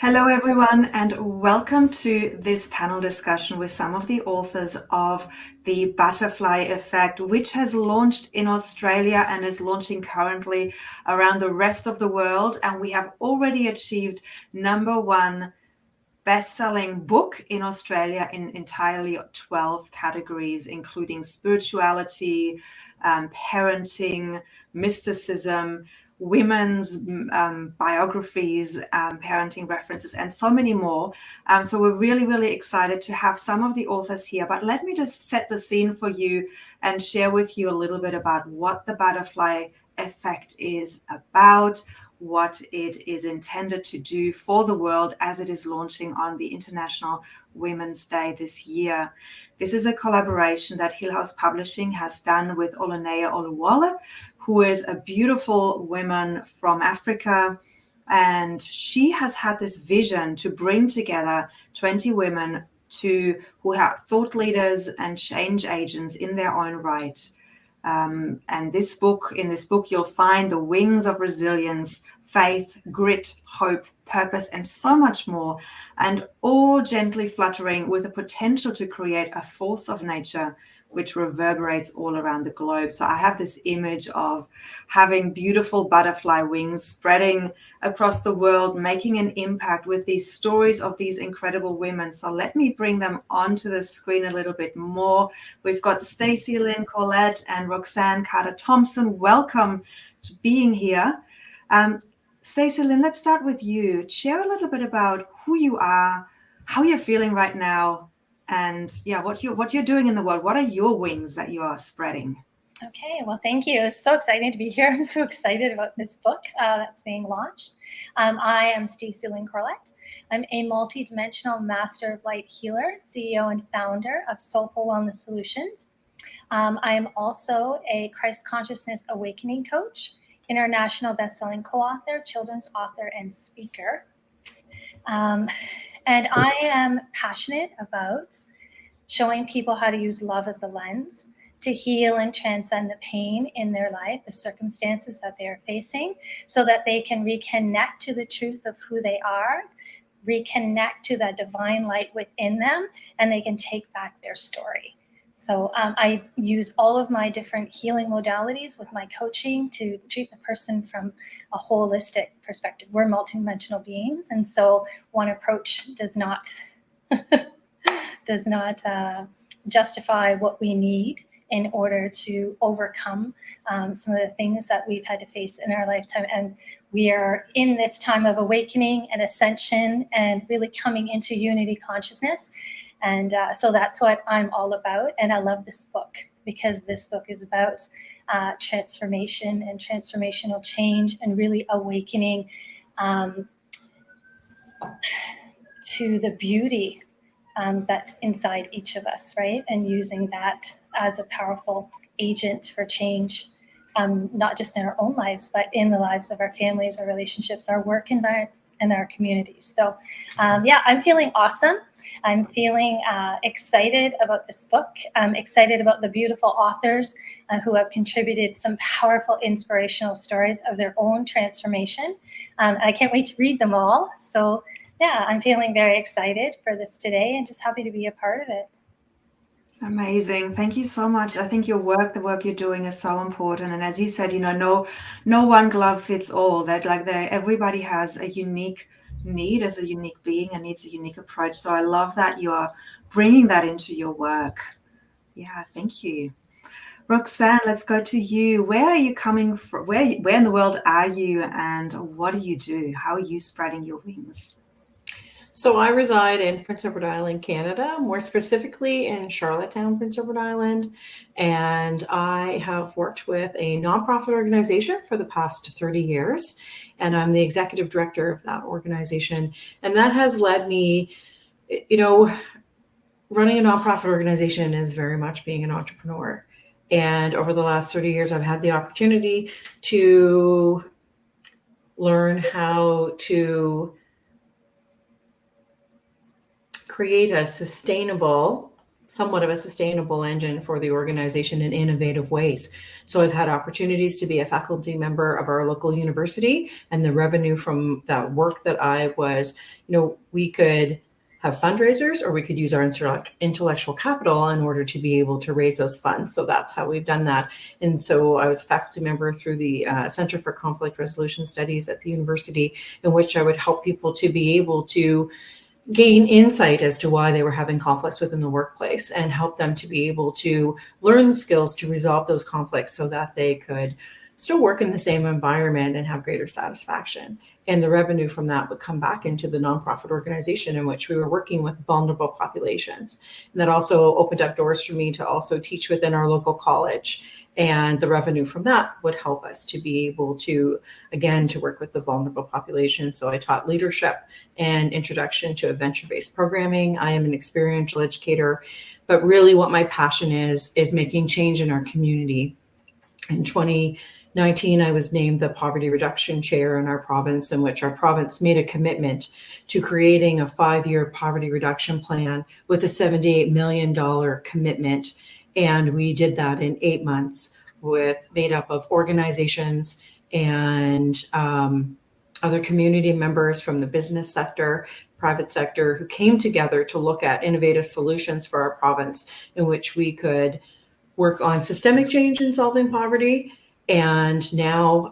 Hello, everyone, and welcome to this panel discussion with some of the authors of The Butterfly Effect, which has launched in Australia and is launching currently around the rest of the world. And we have already achieved #1 best-selling book in Australia in entirely 12 categories, including spirituality, parenting, mysticism, women's biographies, parenting references, and so many more. So we're really, really excited to have some of the authors here. But let me just set the scene for you and share with you a little bit about what the Butterfly Effect is about, what it is intended to do for the world as it is launching on the International Women's Day this year. This is a collaboration that Hill House Publishing has done with Oluneye Oluwole, who is a beautiful woman from Africa. And she has had this vision to bring together 20 women who are thought leaders and change agents in their own right. And in this book, you'll find the wings of resilience, faith, grit, hope, purpose, and so much more, and all gently fluttering with the potential to create a force of nature which reverberates all around the globe. So I have this image of having beautiful butterfly wings spreading across the world, making an impact with these stories of these incredible women. So let me bring them onto the screen a little bit more. We've got Stacey Lynn Corlett and Roxanne Carter-Thompson. Welcome to being here. Stacey Lynn, let's start with you. Share a little bit about who you are, how you're feeling right now, and what you're doing in the world. What are your wings that you are spreading? Okay, well, thank you. It's so exciting to be here. I'm so excited about this book that's being launched. I am Stacey Lynn Corlett. I'm a multidimensional master of light healer, CEO and founder of Soulful Wellness Solutions. I am also a Christ Consciousness Awakening coach, international best-selling co-author, children's author, and speaker. And I am passionate about showing people how to use love as a lens to heal and transcend the pain in their life, the circumstances that they are facing, so that they can reconnect to the truth of who they are, reconnect to that divine light within them, and they can take back their story. So I use all of my different healing modalities with my coaching to treat the person from a holistic perspective. We're multidimensional beings, and so one approach does not justify what we need in order to overcome some of the things that we've had to face in our lifetime. And we are in this time of awakening and ascension and really coming into unity consciousness. And so that's what I'm all about. And I love this book because this book is about transformation and transformational change and really awakening to the beauty that's inside each of us, right? And using that as a powerful agent for change, not just in our own lives, but in the lives of our families, our relationships, our work environment, and our communities. So I'm feeling awesome. I'm feeling excited about this book. I'm excited about the beautiful authors who have contributed some powerful inspirational stories of their own transformation. I can't wait to read them all. So I'm feeling very excited for this today and just happy to be a part of it. Amazing. Thank you so much. I think the work you're doing is so important. And as you said, no one glove fits all. That everybody has a unique need as a unique being and needs a unique approach. So I love that you are bringing that into your work. Yeah, thank you. Roxanne, let's go to you. Where are you coming from? Where in the world are you, and what do you do? How are you spreading your wings? So I reside in Prince Edward Island, Canada, more specifically in Charlottetown, Prince Edward Island. And I have worked with a nonprofit organization for the past 30 years. And I'm the executive director of that organization. And that has led me, running a nonprofit organization is very much being an entrepreneur. And over the last 30 years, I've had the opportunity to learn how to create a sustainable somewhat of a sustainable engine for the organization in innovative ways. So I've had opportunities to be a faculty member of our local university, and the revenue from that work that I was, we could have fundraisers, or we could use our intellectual capital in order to be able to raise those funds. So that's how we've done that. And so I was a faculty member through the Center for Conflict Resolution Studies at the university, in which I would help people to be able to gain insight as to why they were having conflicts within the workplace, and help them to be able to learn the skills to resolve those conflicts so that they could still work in the same environment and have greater satisfaction. And the revenue from that would come back into the nonprofit organization in which we were working with vulnerable populations. And that also opened up doors for me to also teach within our local college. And the revenue from that would help us to be able to, again, to work with the vulnerable population. So I taught leadership and introduction to adventure-based programming. I am an experiential educator, but really what my passion is making change in our community. In 2019, I was named the Poverty Reduction Chair in our province, in which our province made a commitment to creating a 5-year poverty reduction plan with a $78 million commitment. And we did that in 8 months, made up of organizations and other community members from the business sector, private sector, who came together to look at innovative solutions for our province in which we could work on systemic change in solving poverty. And now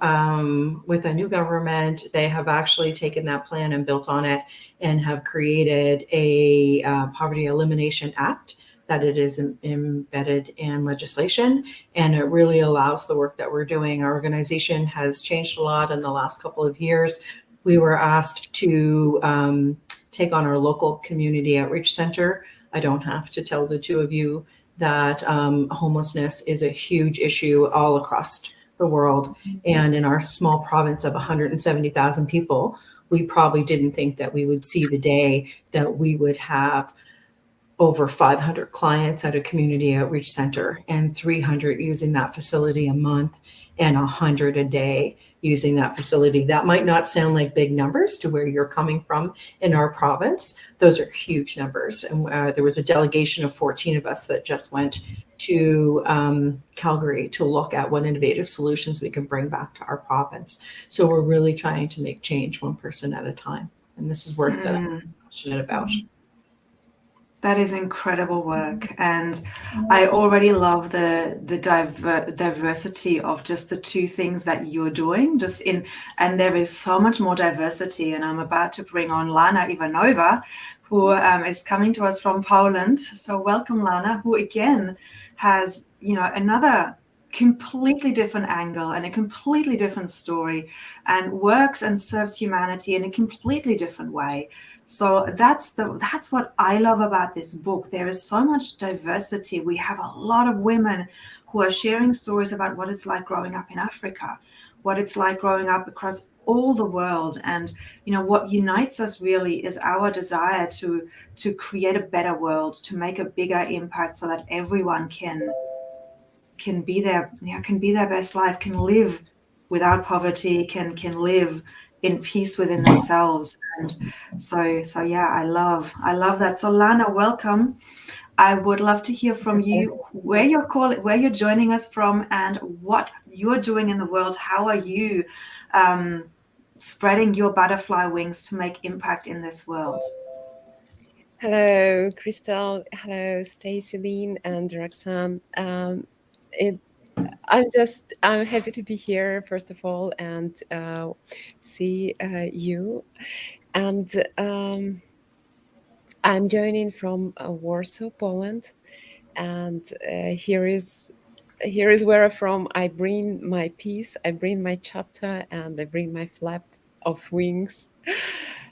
with a new government, they have actually taken that plan and built on it, and have created a Poverty Elimination Act that it is embedded in legislation, and it really allows the work that we're doing. Our organization has changed a lot in the last couple of years. We were asked to take on our local community outreach center. I don't have to tell the two of you that homelessness is a huge issue all across the world. And in our small province of 170,000 people, we probably didn't think that we would see the day that we would have over 500 clients at a community outreach center, and 300 using that facility a month, and 100 a day using that facility. That might not sound like big numbers to where you're coming from in our province. Those are huge numbers. And there was a delegation of 14 of us that just went to Calgary to look at what innovative solutions we can bring back to our province. So we're really trying to make change one person at a time. And this is work that I'm passionate about. That is incredible work, and I already love the diversity of just the two things that you're doing. And there is so much more diversity. And I'm about to bring on Lana Ivanova, who is coming to us from Poland. So welcome, Lana, who again has another completely different angle and a completely different story, and works and serves humanity in a completely different way. So that's what I love about this book. There is so much diversity. We have a lot of women who are sharing stories about what it's like growing up in Africa, what it's like growing up across all the world. And what unites us really is our desire to create a better world, to make a bigger impact so that everyone can be their best life, can live without poverty, can live in peace within themselves. And so yeah, I love that. So Lana, welcome. I would love to hear from you where you're joining us from, and what you're doing in the world. How are you spreading your butterfly wings to make impact in this world? Hello, Crystal. Hello, Stacy, Lynn, and Roxanne. I'm happy to be here, first of all, and see you. And I'm joining from Warsaw, Poland. And here is where from I bring my piece, I bring my chapter, and I bring my flap of wings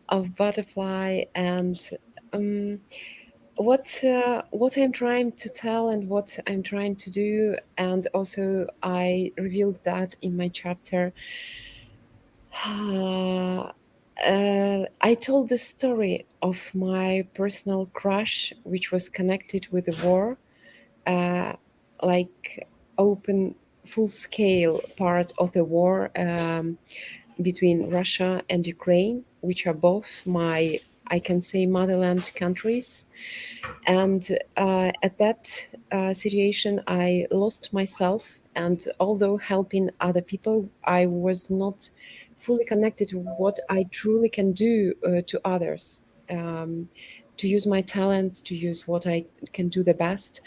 of butterfly. And what I'm trying to tell and what I'm trying to do, and also I revealed that in my chapter. I told the story of my personal crush, which was connected with the war, like open, full-scale part of the war between Russia and Ukraine, which are both my I can say, motherland countries. And at that situation, I lost myself. And although helping other people, I was not fully connected to what I truly can do to others, to use my talents, to use what I can do the best.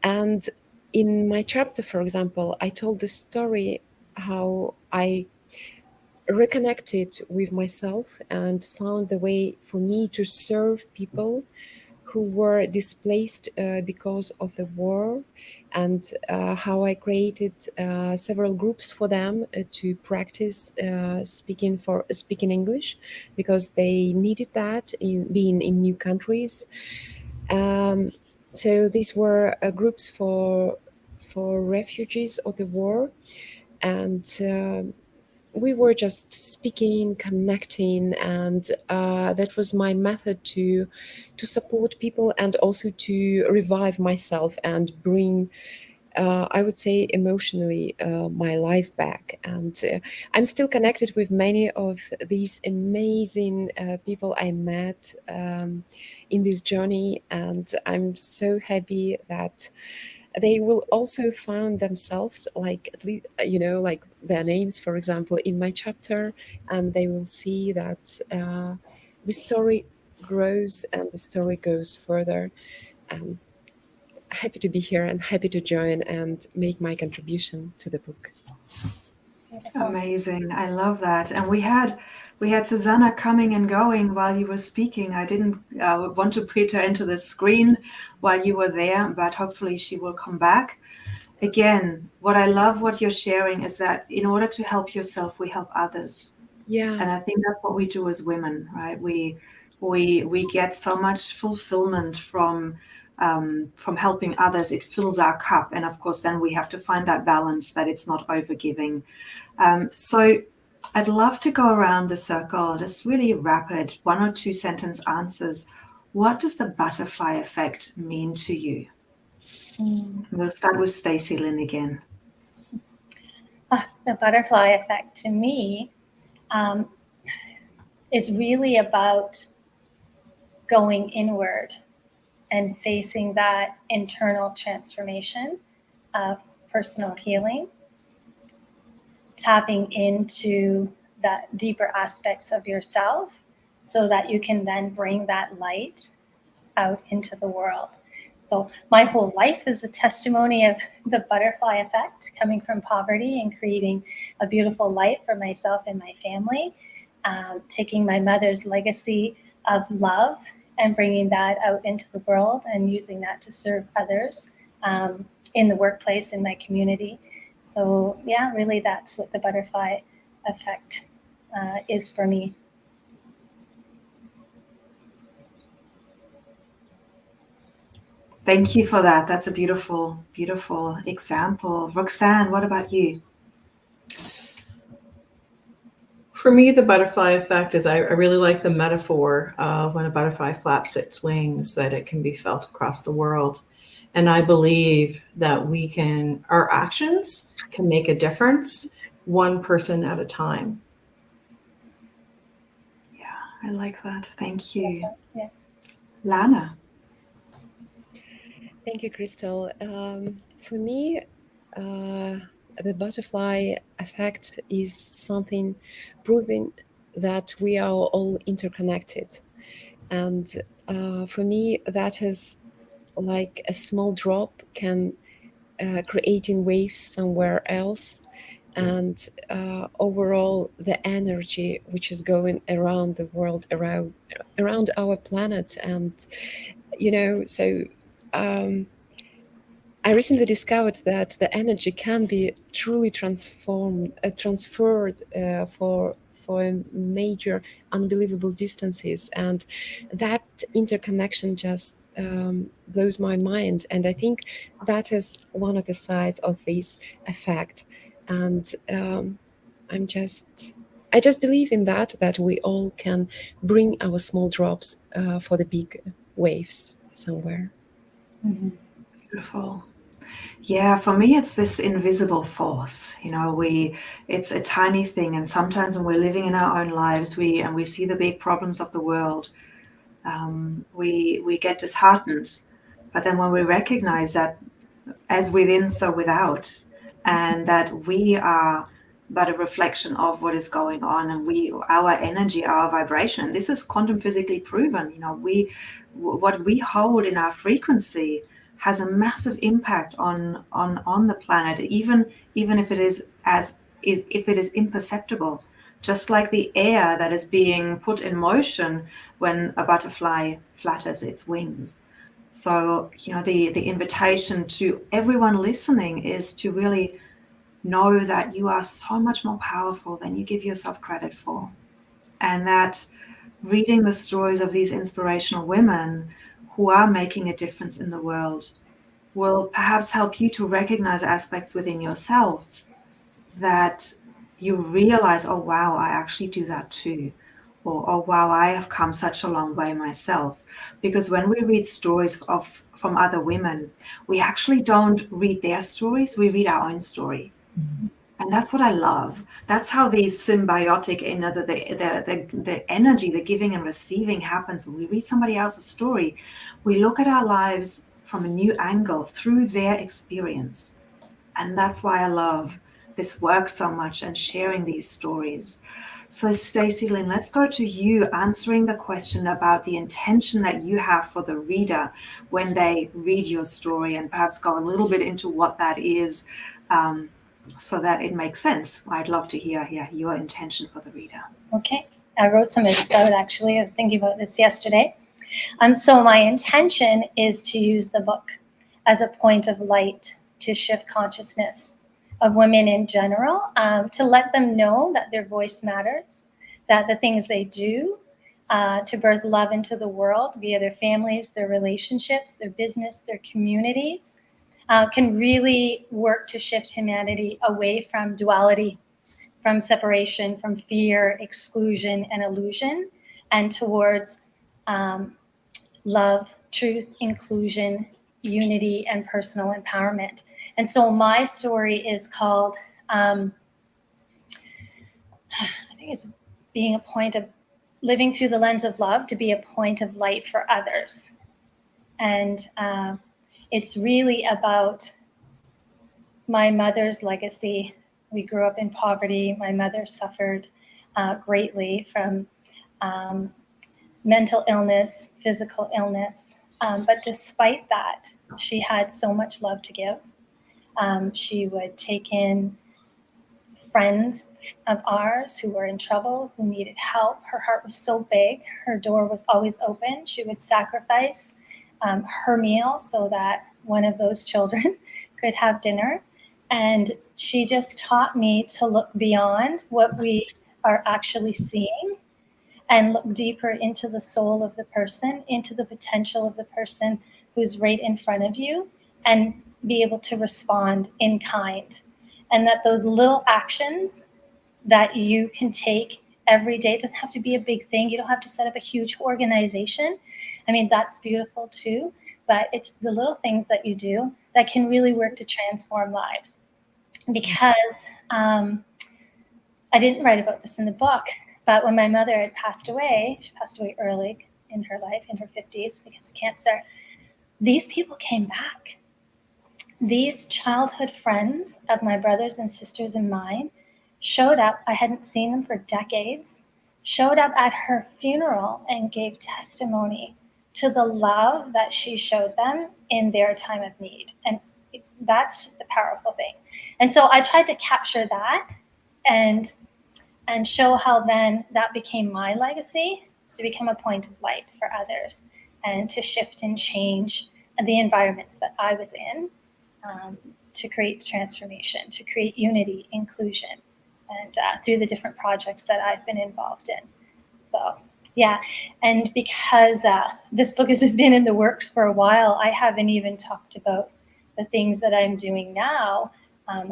And in my chapter, for example, I told the story how I reconnected with myself and found the way for me to serve people who were displaced because of the war, and how I created several groups for them to practice speaking English, because they needed that in being in new countries. So these were groups for refugees of the war, and we were just speaking, connecting, and that was my method to support people and also to revive myself and bring, I would say, emotionally, my life back. And I'm still connected with many of these amazing people I met in this journey, and I'm so happy that they will also find themselves, like, at least, like their names, for example, in my chapter, and they will see that the story grows and the story goes further. I'm happy to be here and happy to join and make my contribution to the book. Beautiful. Amazing. I love that. And we had Susanna coming and going while you were speaking. I didn't want to put her into the screen while you were there, but hopefully she will come back. Again, what I love what you're sharing is that in order to help yourself, we help others. Yeah. And I think that's what we do as women, right? We get so much fulfillment from helping others. It fills our cup, and of course, then we have to find that balance that it's not overgiving. So I'd love to go around the circle, just really rapid, 1 or 2 sentence answers. What does the butterfly effect mean to you? We'll start with Stacey Lynn again. The butterfly effect to me is really about going inward and facing that internal transformation of personal healing, tapping into the deeper aspects of yourself so that you can then bring that light out into the world. So my whole life is a testimony of the butterfly effect, coming from poverty and creating a beautiful life for myself and my family, taking my mother's legacy of love and bringing that out into the world and using that to serve others in the workplace, in my community. So yeah, really that's what the butterfly effect is for me. Thank you for that. That's a beautiful, beautiful example. Roxanne, what about you? For me, the butterfly effect is I really like the metaphor of when a butterfly flaps its wings, that it can be felt across the world. And I believe that our actions can make a difference, one person at a time. Yeah, I like that. Thank you. Yeah. Lana. Thank you, Crystal. For me, the butterfly effect is something proving that we are all interconnected. And for me, that is like a small drop can creating waves somewhere else. And overall, the energy which is going around the world, around our planet. And, so I recently discovered that the energy can be truly transferred for major, unbelievable distances, and that interconnection just blows my mind. And I think that is one of the sides of this effect. And I just believe in that we all can bring our small drops for the big waves somewhere. Mm-hmm. Beautiful. Yeah, for me, it's this invisible force. It's a tiny thing. And sometimes when we're living in our own lives, we see the big problems of the world. we get disheartened. But then when we recognize that as within, so without, and that we are but a reflection of what is going on, and our energy, our vibration, this is quantum physically proven. What we hold in our frequency has a massive impact on the planet, even if it is if it is imperceptible, just like the air that is being put in motion when a butterfly flatters its wings. So, the invitation to everyone listening is to really know that you are so much more powerful than you give yourself credit for. And that reading the stories of these inspirational women who are making a difference in the world will perhaps help you to recognize aspects within yourself that you realize, oh, wow, I actually do that too. Or, oh, wow, I have come such a long way myself. Because when we read stories from other women, we actually don't read their stories, we read our own story. And that's what I love. That's how the symbiotic, the energy, the giving and receiving happens when we read somebody else's story. We look at our lives from a new angle through their experience. And that's why I love this work so much and sharing these stories. So Stacey Lynn, let's go to you answering the question about the intention that you have for the reader when they read your story, and perhaps go a little bit into what that is, so that it makes sense. I'd love to hear your intention for the reader. Okay, I wrote some of this out actually. I was thinking about this yesterday. So my intention is to use the book as a point of light to shift consciousness of women in general, to let them know that their voice matters, that the things they do to birth love into the world via their families, their relationships, their business, their communities, can really work to shift humanity away from duality, from separation, from fear, exclusion, and illusion, and towards love, truth, inclusion, unity, and personal empowerment. And so my story is called, I think it's being a point of living through the lens of love to be a point of light for others. And it's really about my mother's legacy. We grew up in poverty. My mother suffered greatly from mental illness, physical illness. But despite that, she had so much love to give. She would take in friends of ours who were in trouble, who needed help. Her heart was so big. Her door was always open. She would sacrifice her meal so that one of those children could have dinner. And she just taught me to look beyond what we are actually seeing and look deeper into the soul of the person, into the potential of the person who's right in front of you, and be able to respond in kind. And that those little actions that you can take every day, it doesn't have to be a big thing. You don't have to set up a huge organization. I mean, that's beautiful too, but it's the little things that you do that can really work to transform lives. Because I didn't write about this in the book, but when my mother had passed away, she passed away early in her life, in her 50s, because of cancer, these people came back. These childhood friends of my brothers and sisters and mine showed up. I hadn't seen them for decades, showed up at her funeral and gave testimony to the love that she showed them in their time of need. And that's just a powerful thing. And so I tried to capture that and show how then that became my legacy, to become a point of light for others and to shift and change the environments that I was in, to create transformation, to create unity, inclusion, and through the different projects that I've been involved in. So, yeah, and because this book has been in the works for a while, I haven't even talked about the things that I'm doing now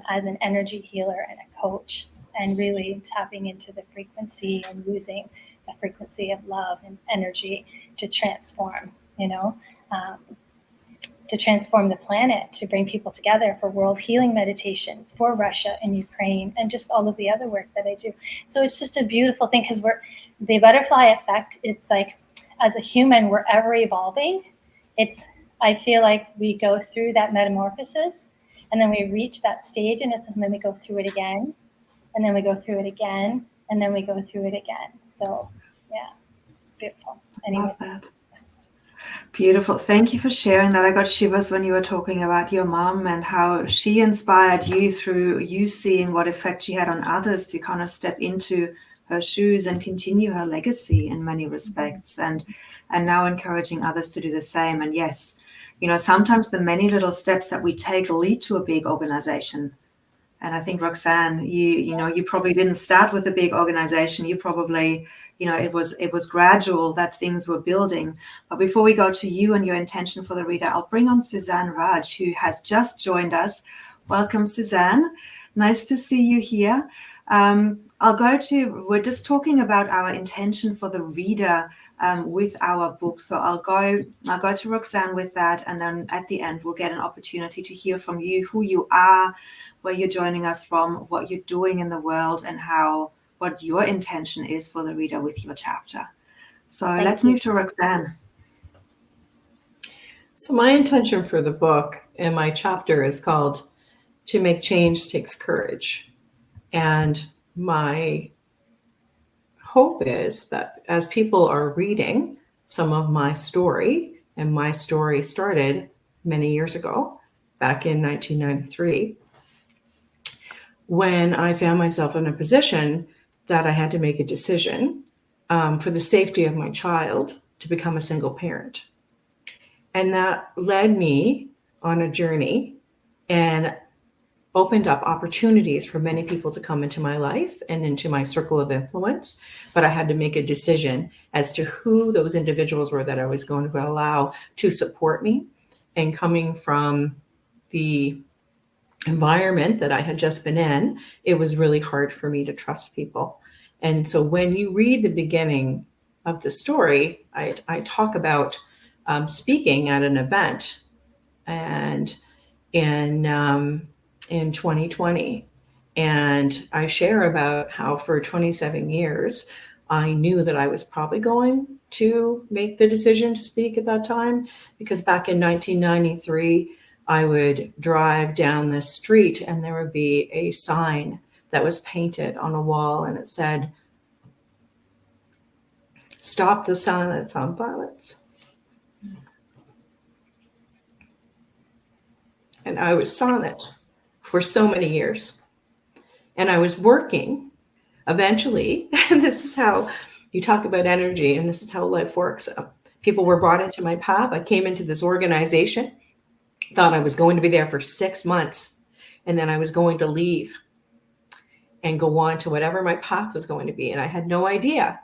as an energy healer and a coach, and really tapping into the frequency and using the frequency of love and energy to transform, to transform the planet, to bring people together for world healing meditations for Russia and Ukraine, and just all of the other work that I do. So it's just a beautiful thing, because the butterfly effect, it's like as a human, we're ever evolving. I feel like we go through that metamorphosis, and then we reach that stage, and then we go through it again, and then we go through it again, and then we go through it again. So yeah, it's beautiful. Anyway. Love that. Beautiful. Thank you for sharing that. I got shivers when you were talking about your mom and how she inspired you through you seeing what effect she had on others to kind of step into her shoes and continue her legacy in many respects, and now encouraging others to do the same. And yes, sometimes the many little steps that we take lead to a big organization. And I think, Roxanne, you probably didn't start with a big organization. You probably, it was gradual that things were building. But before we go to you and your intention for the reader, I'll bring on Suzanne Raj, who has just joined us. Welcome, Suzanne. Nice to see you here. We're just talking about our intention for the reader with our book. So I'll go to Roxanne with that. And then at the end, we'll get an opportunity to hear from you, who you are, where you're joining us from, what you're doing in the world, and what your intention is for the reader with your chapter. So let's move to Roxanne. So my intention for the book and my chapter is called "To Make Change Takes Courage." And my hope is that as people are reading some of my story, and my story started many years ago, back in 1993, when I found myself in a position that I had to make a decision for the safety of my child to become a single parent. And that led me on a journey and opened up opportunities for many people to come into my life and into my circle of influence. But I had to make a decision as to who those individuals were that I was going to allow to support me. And coming from the environment that I had just been in, it was really hard for me to trust people. And so when you read the beginning of the story, I talk about speaking at an event and in 2020. And I share about how for 27 years, I knew that I was probably going to make the decision to speak at that time, because back in 1993, I would drive down the street and there would be a sign that was painted on a wall, and it said, "Stop the silence on violence." And I was silent for so many years. And I was working eventually, and this is how you talk about energy, and this is how life works. People were brought into my path. I came into this organization, thought I was going to be there for 6 months, and then I was going to leave and go on to whatever my path was going to be. And I had no idea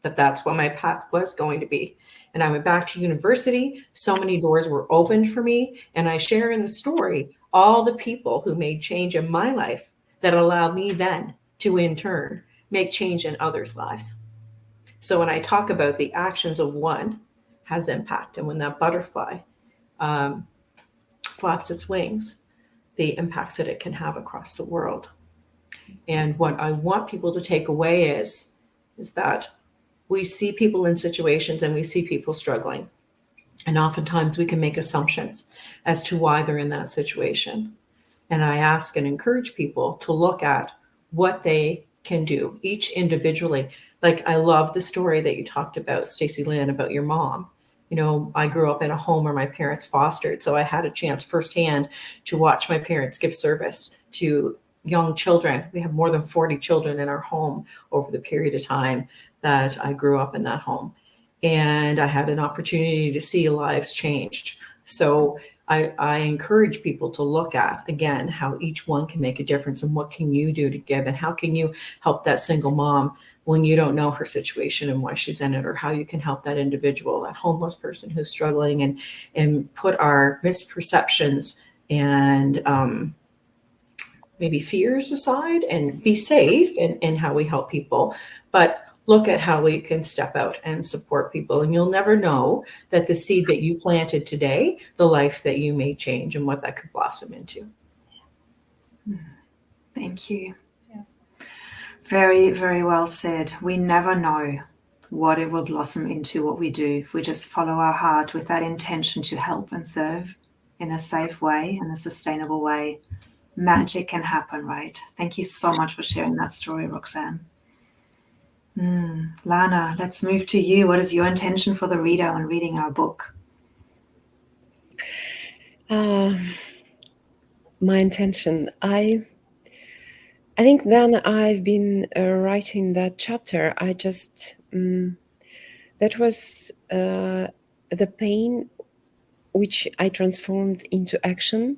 that that's what my path was going to be. And I went back to university. So many doors were opened for me. And I share in the story all the people who made change in my life that allowed me then to, in turn, make change in others' lives. So when I talk about the actions of one has impact, and when that butterfly flaps its wings, the impacts that it can have across the world. And what I want people to take away is that we see people in situations and we see people struggling. And oftentimes we can make assumptions as to why they're in that situation. And I ask and encourage people to look at what they can do, each individually. Like, I love the story that you talked about, Stacey Lynn, about your mom. You know, I grew up in a home where my parents fostered, so I had a chance firsthand to watch my parents give service to young children. We have more than 40 children in our home over the period of time that I grew up in that home. And I had an opportunity to see lives changed. So I encourage people to look at, again, how each one can make a difference, and what can you do to give, and how can you help that single mom when you don't know her situation and why she's in it, or how you can help that individual, that homeless person who's struggling, and put our misperceptions and maybe fears aside and be safe in how we help people, but look at how we can step out and support people. And you'll never know that the seed that you planted today, the life that you may change and what that could blossom into. Thank you. Yeah. Very, very well said. We never know. what it will blossom into, what we do. If we just follow our heart with that intention to help and serve in a safe way and a sustainable way, magic can happen, right? Thank you so much for sharing that story, Roxanne. Lana, let's move to you. What is your intention for the reader on reading our book? My intention, I think then I've been writing that chapter. I just that was the pain which I transformed into action,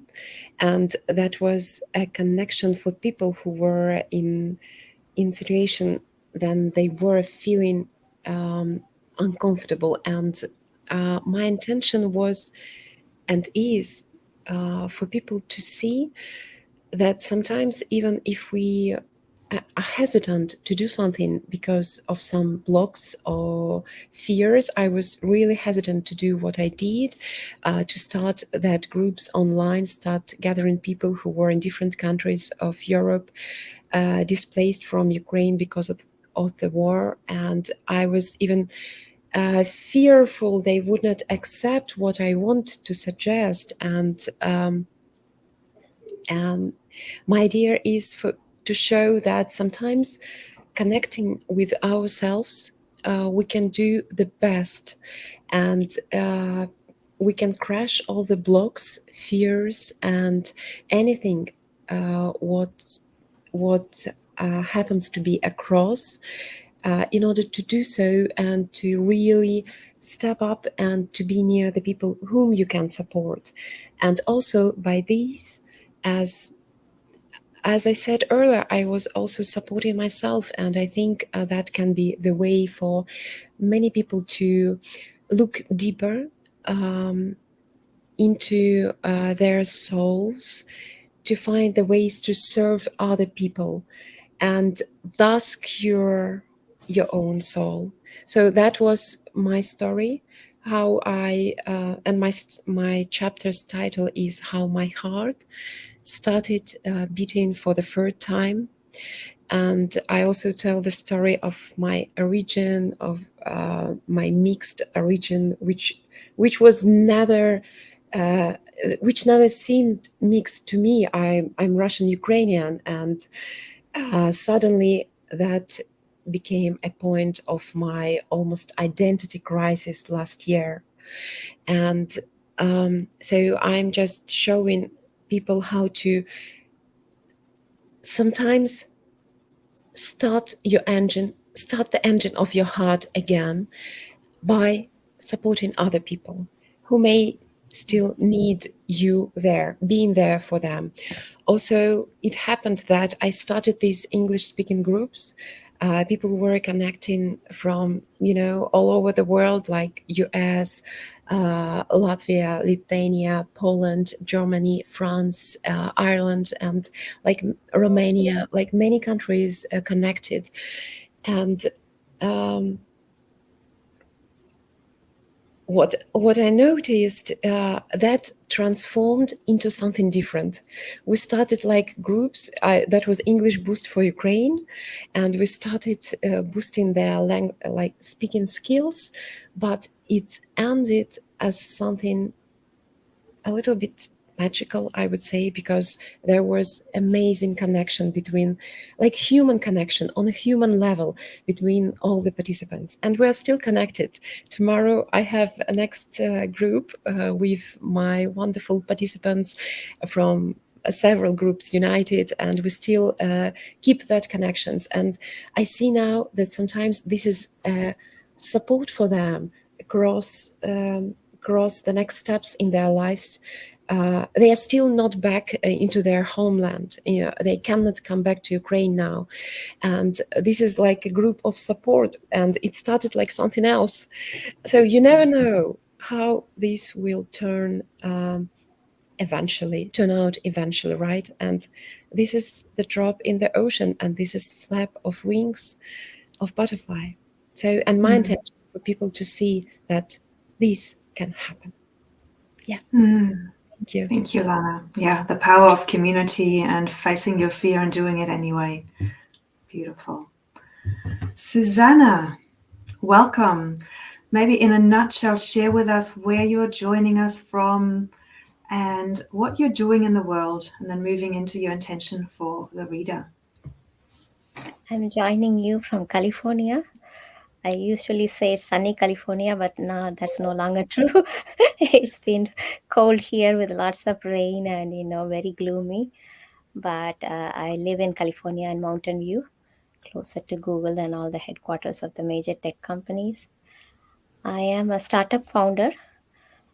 and that was a connection for people who were in situation then they were feeling uncomfortable. And my intention was and is for people to see that sometimes even if we are hesitant to do something because of some blocks or fears. I was really hesitant to do what I did, to start that groups online, start gathering people who were in different countries of Europe, displaced from Ukraine because of the war. And I was even fearful they would not accept what I want to suggest. And my idea is to show that sometimes connecting with ourselves, we can do the best, and we can crush all the blocks, fears, and anything what happens to be a cross, in order to do so and to really step up and to be near the people whom you can support. And also by these, as I said earlier, I was also supporting myself, and I think that can be the way for many people to look deeper into their souls, to find the ways to serve other people, and thus cure your own soul. So that was my story, how I and my chapter's title is How My Heart Started Beating for the Third Time. And I also tell the story of my origin, of my mixed origin, which was never which never seemed mixed to me. I'm Russian Ukrainian, and suddenly that became a point of my almost identity crisis last year. And so I'm just showing people how to sometimes start the engine of your heart again by supporting other people who may still need you there, being there for them. Also, it happened that I started these English-speaking groups. People were connecting from, all over the world, like US, Latvia, Lithuania, Poland, Germany, France, Ireland, and like Romania, like many countries connected. And what I noticed, that transformed into something different. We started like groups, that was English Boost for Ukraine, and we started boosting their like speaking skills, but it ended as something a little bit magical, I would say, because there was amazing connection between, like human connection on a human level between all the participants, and we're still connected. Tomorrow I have a next group with my wonderful participants from several groups united, and we still keep that connections. And I see now that sometimes this is support for them across the next steps in their lives. They are still not back into their homeland. They cannot come back to Ukraine now. And this is like a group of support, and it started like something else. So you never know how this will turn out eventually, right? And this is the drop in the ocean, and this is flap of wings of butterfly. So, and my intention for people to see that this can happen. Yeah. Thank you. Thank you, Lana. Yeah, the power of community and facing your fear and doing it anyway. Beautiful. Susanna, welcome. Maybe in a nutshell, share with us where you're joining us from and what you're doing in the world, and then moving into your intention for the reader. I'm joining you from California. I usually say it's sunny California, but now that's no longer true. It's been cold here with lots of rain and, very gloomy. But I live in California in Mountain View, closer to Google and all the headquarters of the major tech companies. I am a startup founder,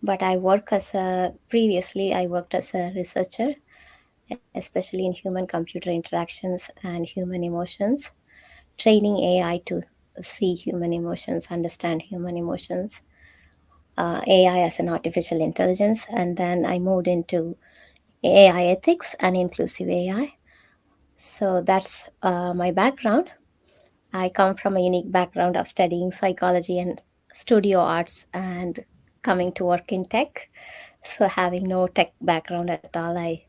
but previously I worked as a researcher, especially in human computer interactions and human emotions, training AI to see human emotions, understand human emotions, AI as an artificial intelligence. And then I moved into AI ethics and inclusive AI. So that's my background. I come from a unique background of studying psychology and studio arts and coming to work in tech. So, having no tech background at all, I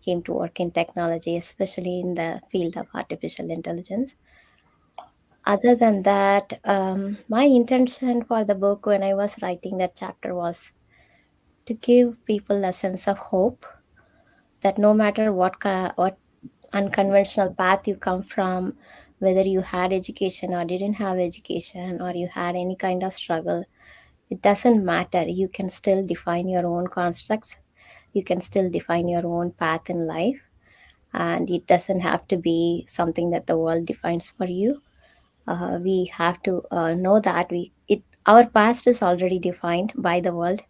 came to work in technology, especially in the field of artificial intelligence. Other than that, my intention for the book when I was writing that chapter was to give people a sense of hope that no matter what unconventional path you come from, whether you had education or didn't have education, or you had any kind of struggle, it doesn't matter. You can still define your own constructs. You can still define your own path in life, and it doesn't have to be something that the world defines for you. We have to know that our past is already defined by the world,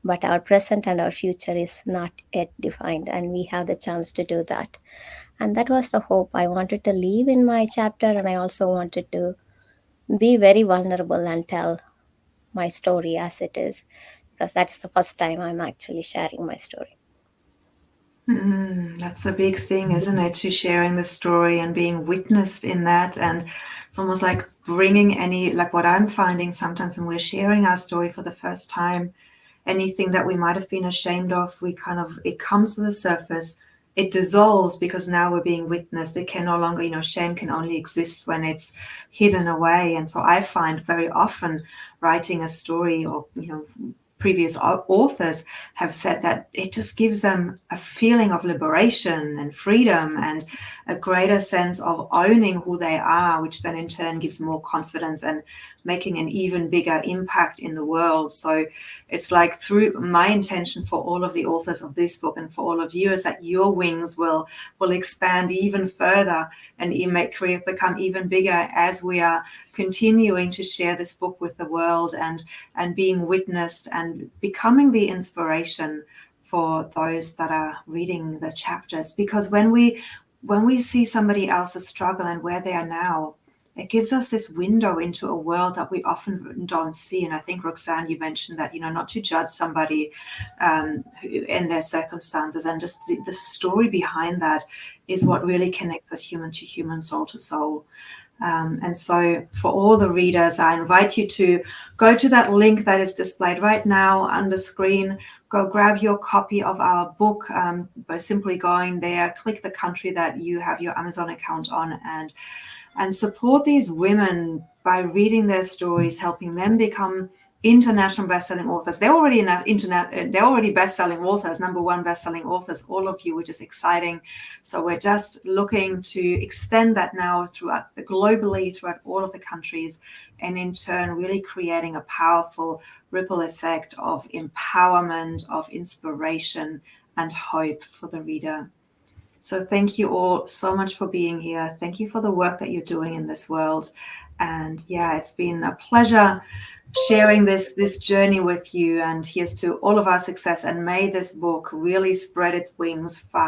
but our present and our future is not yet defined, and we have the chance to do that. And that was the hope I wanted to leave in my chapter. And I also wanted to be very vulnerable and tell my story as it is, because that's the first time I'm actually sharing my story. That's a big thing, isn't it? To sharing the story and being witnessed in that. And it's almost like bringing like what I'm finding sometimes when we're sharing our story for the first time, anything that we might have been ashamed of, it comes to the surface, it dissolves because now we're being witnessed. It can no longer, shame can only exist when it's hidden away. And so I find very often writing a story, or, previous authors have said that it just gives them a feeling of liberation and freedom and a greater sense of owning who they are, which then in turn gives more confidence and making an even bigger impact in the world. So it's like, through my intention for all of the authors of this book and for all of you, is that your wings will expand even further and become even bigger as we are continuing to share this book with the world and being witnessed and becoming the inspiration for those that are reading the chapters. Because when we see somebody else's struggle and where they are now, it gives us this window into a world that we often don't see. And I think, Roxanne, you mentioned that, not to judge somebody in their circumstances, and just the story behind that is what really connects us human to human, soul to soul. And so for all the readers, I invite you to go to that link that is displayed right now on the screen. Go grab your copy of our book by simply going there, click the country that you have your Amazon account on, and support these women by reading their stories, helping them become international best-selling authors. They're already they're already best-selling authors, #1 best-selling authors, all of you, which is exciting. So we're just looking to extend that now globally throughout all of the countries, and in turn really creating a powerful ripple effect of empowerment, of inspiration and hope for the reader. So thank you all so much for being here. Thank you for the work that you're doing in this world. And yeah, it's been a pleasure sharing this journey with you. And here's to all of our success. And may this book really spread its wings far